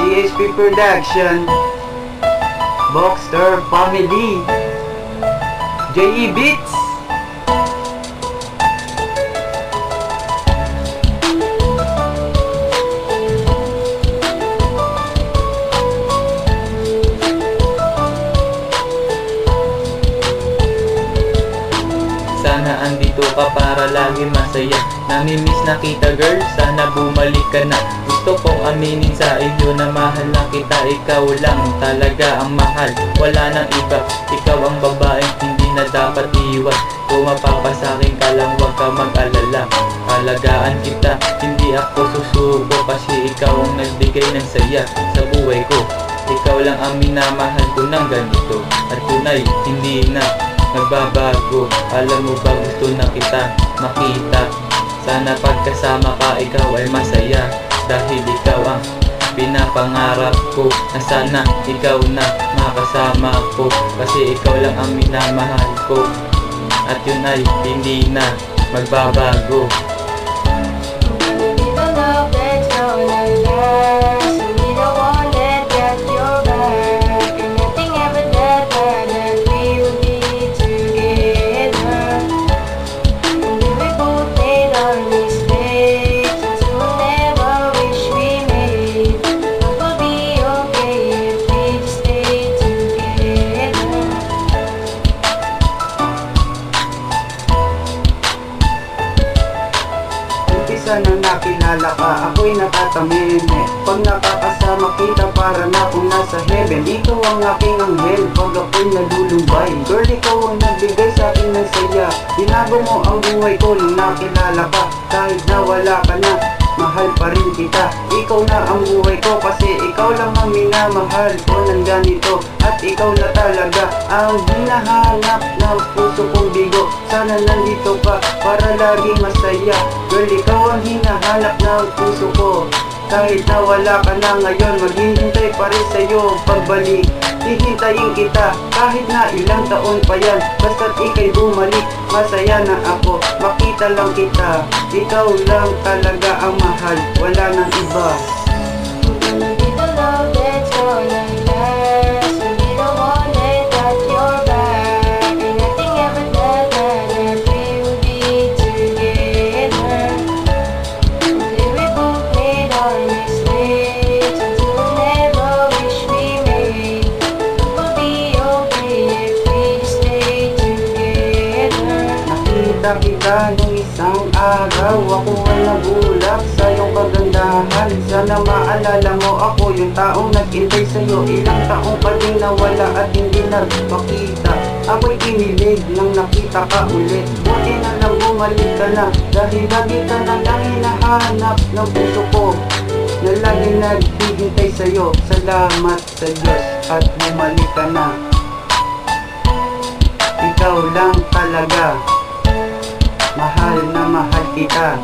CSP Production, Boxster Family, JE Beats. Sana andito ka para lagi masaya. Namimiss na kita girl, sana bumalik ka na. Gusto kong aminin sa iyo na mahal na kita. Ikaw lang talaga ang mahal, wala nang iba. Ikaw ang babaeng hindi na dapat iwan. Kung mapapasakin ka lang, huwag ka mag-alala. Alagaan kita, hindi ako susuko. Kasi ikaw ang nagbigay ng saya sa buhay ko. Ikaw lang ang minamahal ko ng ganito. At tunay, hindi na nagbabago. Alam mo ba, gusto na kita makita. Sana pagkasama ka, ikaw ay masaya. Dahil ikaw ang pinapangarap ko, na sana ikaw na makasama ko. Kasi ikaw lang ang minamahal ko. At yun ay hindi na magbabago. Nang nakilala ka, ako'y natatameme. Pag nakakasama kita, para na akong nasa heaven. Ikaw ang aking anghel pag ako'y nalulumbay. Girl, ikaw ang nagbigay sa akin ng saya. Binago mo ang buhay ko nung nakilala ka. Kahit na wala ka na, mahal pa rin kita. Ikaw na ang buhay ko, kasi ikaw lang ang minamahal ko ng ganito. At ikaw na talaga ang hinahanap ng puso kong bigo. Sana nandito ka para laging masaya. Girl, ikaw ang hinahanap ng puso ko. Kahit na wala ka na ngayon, maghihintay pa rin sa'yo pagbalik. Hihintayin kita kahit na ilang taon pa yan. Basta't ika'y bumalik, masaya na ako. Makita lang kita, ikaw lang talaga ang mahal, wala nang iba. Nakita kita nung isang araw, ako ay nagulap sa iyong kagandahan. Sana maalala mo ako, yung taong nag-intay sa'yo. Ilang taong pa din nawala at hindi nagpakita. Ako'y kinilig nang nakita ka ulit. Buti na lang bumalik ka na, dahil lagi ka na lang hinahanap ng puso ko, na lagi naghihintay sa'yo. Salamat sa Diyos at bumalik ka na. Ikaw lang talaga, mahal na mahal kita.